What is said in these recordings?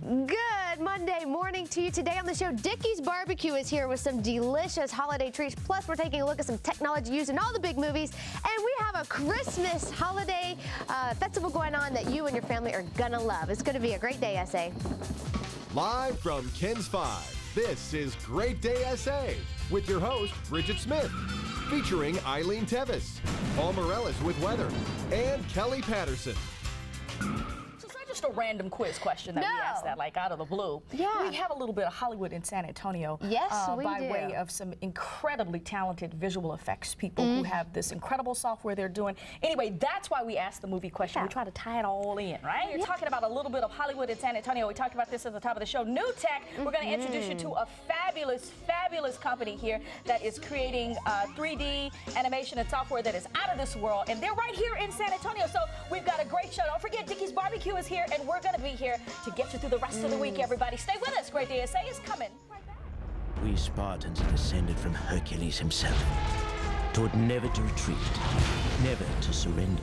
Good Monday morning to you. Today on the show, Dickey's Barbecue is here with some delicious holiday treats. Plus, we're taking a look at some technology used in all the big movies. And we have a Christmas holiday festival going on that you and your family are gonna love. It's gonna be a great day, SA. Live from Ken's 5, this is Great Day SA with your host, Bridget Smith, featuring Eileen Tevis, Paul Morellis with weather, and Kelly Patterson. Just a random quiz question that we asked that like out of the blue. Yeah. We have a little bit of Hollywood in San Antonio. Yes, we by do. way of some incredibly talented visual effects people who have this incredible software they're doing. Anyway, that's why we asked the movie question. We try to tie it all in, right? You're talking about a little bit of Hollywood in San Antonio. We talked about this at the top of the show. Newtek, we're going to introduce you to a fabulous, fabulous company here that is creating 3D animation and software that is out of this world. And they're right here in San Antonio. So we've got a great show. Don't forget, Dickey's Barbecue is here, and we're going to be here to get you through the rest of the week, everybody. Stay with us. Great Day SA is coming right back. We Spartans are descended from Hercules himself, taught never to retreat, never to surrender,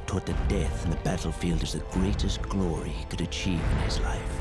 taught that death in the battlefield is the greatest glory he could achieve in his life.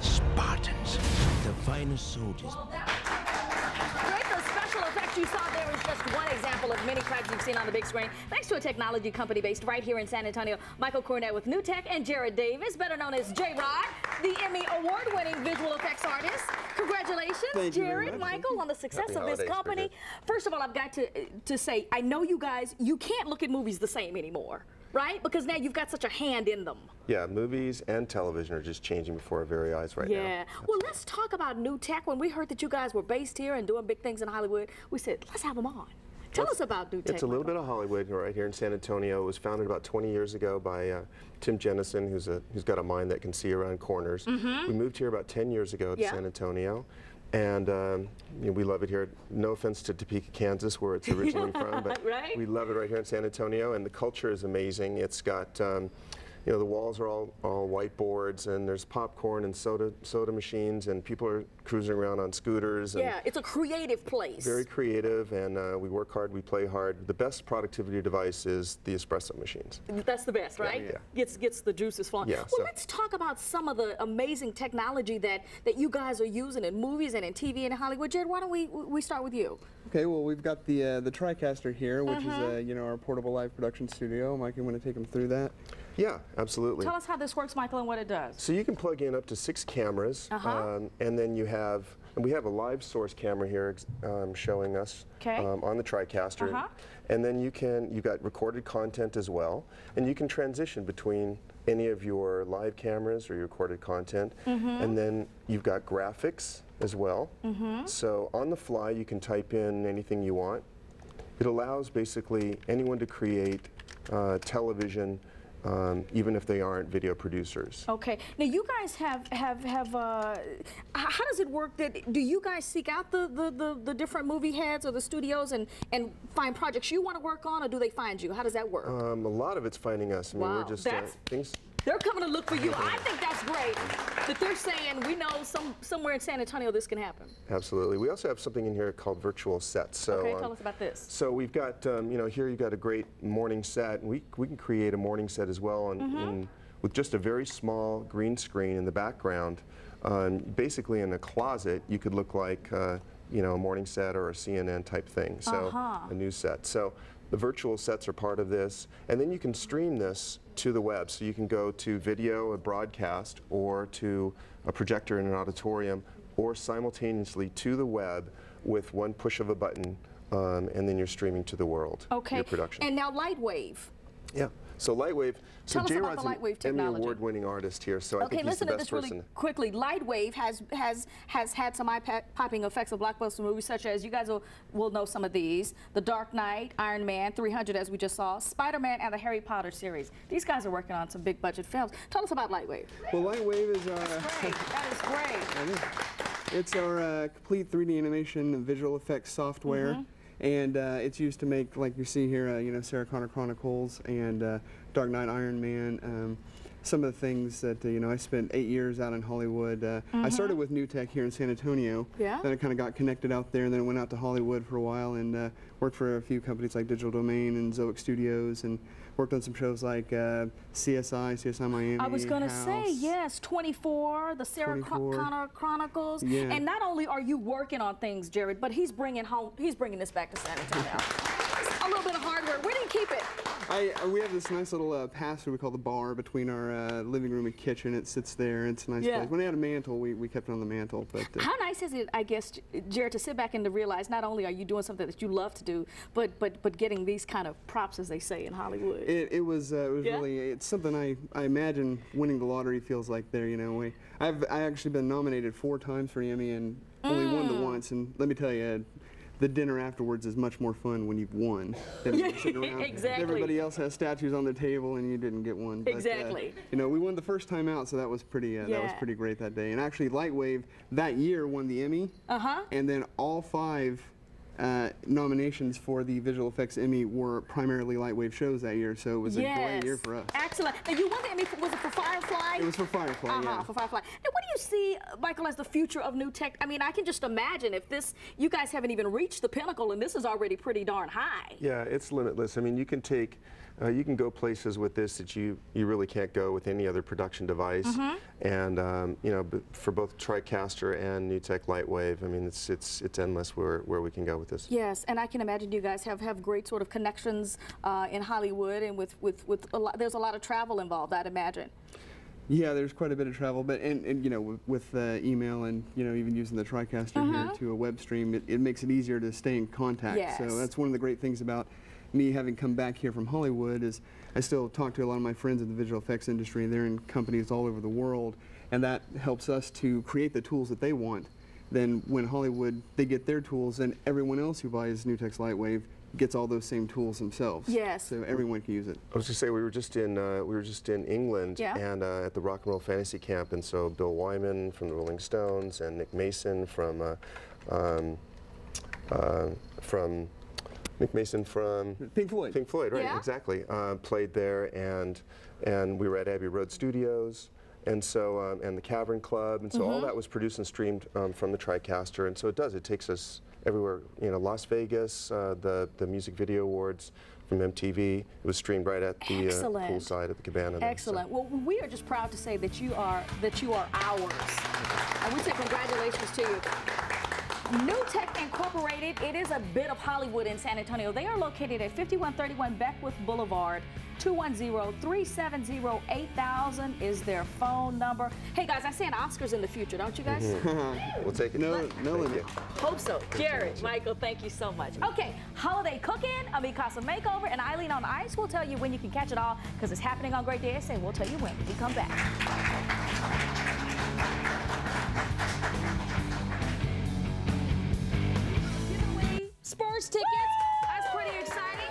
Spartans, the finest soldiers. Great, the special effect you saw there is just one example of many types you've seen on the big screen. Thanks to a technology company based right here in San Antonio, Michael Cornett with Newtek, and Jared Davis, better known as J-Rod, the Emmy award-winning visual effects artist. Congratulations, Jared, Michael, on the success of this company. First of all, I've got to say, I know you guys, you can't look at movies the same anymore, right? Because now you've got such a hand in them. Yeah, movies and television are just changing before our very eyes right now. Yeah. Well, let's talk about Newtek. When we heard that you guys were based here and doing big things in Hollywood, we said, let's have them on. Tell us about Newtek. It's a little bit of Hollywood right here in San Antonio. It was founded about 20 years ago by Tim Jennison, who's got a mind that can see around corners. We moved here about 10 years ago to San Antonio. And you know, we love it here. No offense to Topeka, Kansas, where it's originally from, but we love it right here in San Antonio. And the culture is amazing. It's got, you know, the walls are all whiteboards, and there's popcorn and soda machines, and people are cruising around on scooters. And it's a creative place. Very creative, and we work hard, we play hard. The best productivity device is the espresso machines. That's the best, right? Yeah. Gets the juices flowing. Yeah, well, let's talk about some of the amazing technology that you guys are using in movies and in TV and Hollywood. Jared, why don't we start with you? Okay, well, we've got the TriCaster here, which is you know, our portable live production studio. Mike, you want to take them through that? Yeah, absolutely. Tell us how this works, Michael, and what it does. So you can plug in up to 6 cameras, and then we have a live source camera here showing us on the TriCaster, and then you've got recorded content as well, and you can transition between any of your live cameras or your recorded content, and then you've got graphics as well. So on the fly, you can type in anything you want. It allows basically anyone to create television, even if they aren't video producers. Okay. Now you guys have how does it work? Do you guys seek out the different movie heads or the studios and find projects you want to work on, or do they find you? How does that work? A lot of it's finding us. I mean, we're just They're coming to look for you. I think that's great that they're saying, we know somewhere in San Antonio this can happen. Absolutely. We also have something in here called virtual sets. So, okay, tell us about this. So we've got, you know, here you've got a great morning set. And we can create a morning set as well with just a very small green screen in the background. Basically in a closet, you could look like, you know, a morning set or a CNN type thing. So a news set. So the virtual sets are part of this, and then you can stream this to the web. So you can go to video, a broadcast, or to a projector in an auditorium, or simultaneously to the web with one push of a button, and then you're streaming to the world. Okay. Your production. And now Lightwave. Yeah. So Lightwave. So Tell us about the Lightwave technology. Emmy award-winning artist here. So I think he's listen the to best this really quickly. Lightwave has had some eye-popping effects of blockbuster movies, such as, you guys will know some of these: The Dark Knight, Iron Man, 300, as we just saw, Spider-Man, and the Harry Potter series. These guys are working on some big-budget films. Tell us about Lightwave. Well, Lightwave is our. That's great. That is great. It's our complete 3D animation visual effects software. And it's used to make, like you see here, you know, Sarah Connor Chronicles and Dark Knight, Iron Man, some of the things that, you know, I spent 8 years out in Hollywood. I started with Newtek here in San Antonio. Yeah. Then I kind of got connected out there, and then I went out to Hollywood for a while and worked for a few companies like Digital Domain and Zoic Studios, and worked on some shows like CSI Miami. I was going to House. say, yes, 24, the Sarah 24. Connor Chronicles. Yeah. And not only are you working on things, Jared, but he's bringing this back to San Antonio. A little bit of hardware. Where did he keep it? We have this nice little pass-through we call the bar between our living room and kitchen. It sits there. It's a nice place. When I had a mantle, we kept it on the mantle. But how nice is it, I guess, Jared, to sit back and to realize not only are you doing something that you love to do, but getting these kind of props, as they say in Hollywood. It was really, it's something I imagine winning the lottery feels like there. You know, I've actually been nominated 4 times for the Emmy and only won the once. And let me tell you, the dinner afterwards is much more fun when you've won than when you're sitting around. Exactly. Everybody else has statues on their table and you didn't get one. But, exactly. You know, we won the first time out, so that was pretty great that day. And actually, Lightwave that year won the Emmy. And then all 5 nominations for the Visual Effects Emmy were primarily Lightwave shows that year, so it was a great year for us. Excellent. Now, you won the Emmy, was it for Firefly? It was for Firefly, yeah. For Firefly. Now, what do you see, Michael, as the future of Newtek? I mean, I can just imagine if you guys haven't even reached the pinnacle, and this is already pretty darn high. Yeah, it's limitless. I mean, you can take, you can go places with this that you really can't go with any other production device. And you know, for both TriCaster and Newtek Lightwave, I mean, it's endless where we can go with this. Yes, and I can imagine you guys have great sort of connections in Hollywood, and with there's a lot of travel involved, I'd imagine. Yeah, there's quite a bit of travel, but and you know, with email and, you know, even using the TriCaster here to a web stream, it makes it easier to stay in contact. Yes. So that's one of the great things about me having come back here from Hollywood is I still talk to a lot of my friends in the visual effects industry. They're in companies all over the world, and that helps us to create the tools that they want. Then when Hollywood, they get their tools, and everyone else who buys Newtek's Lightwave gets all those same tools themselves. Yes. So everyone can use it. I was going to say, we were just in England and at the Rock and Roll Fantasy Camp, and so Bill Wyman from the Rolling Stones and Nick Mason from Pink Floyd. Pink Floyd, right? Exactly. Played there, and we were at Abbey Road Studios, and so and the Cavern Club, and so all that was produced and streamed from the TriCaster, and so it takes us everywhere. You know, Las Vegas, the Music Video Awards from MTV. It was streamed right at the poolside at the Cabana. Excellent. Well, we are just proud to say that you are ours, and we say congratulations to you. Newtek Incorporated, it is a bit of Hollywood in San Antonio. They are located at 5131 Beckwith Boulevard. 210-370-8000 is their phone number. Hey guys, I see an Oscars in the future, don't you guys? We'll take it. No limit. Hope so. Jared, Michael, thank you so much. Okay, holiday cooking, Amikasa Makeover, and Eileen on Ice will tell you when you can catch it all, because it's happening on Great Day SA. We'll tell you when we come back. Spurs tickets. That's pretty exciting.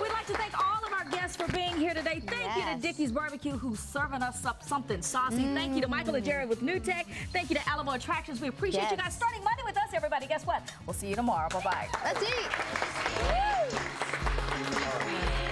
We'd like to thank all of our guests for being here today. Thank you to Dickey's Barbecue, who's serving us up something saucy. Thank you to Michael and Jared with Newtek. Thank you to Alamo Attractions. We appreciate you guys starting Monday with us, everybody. Guess what? We'll see you tomorrow. Bye-bye. Let's eat.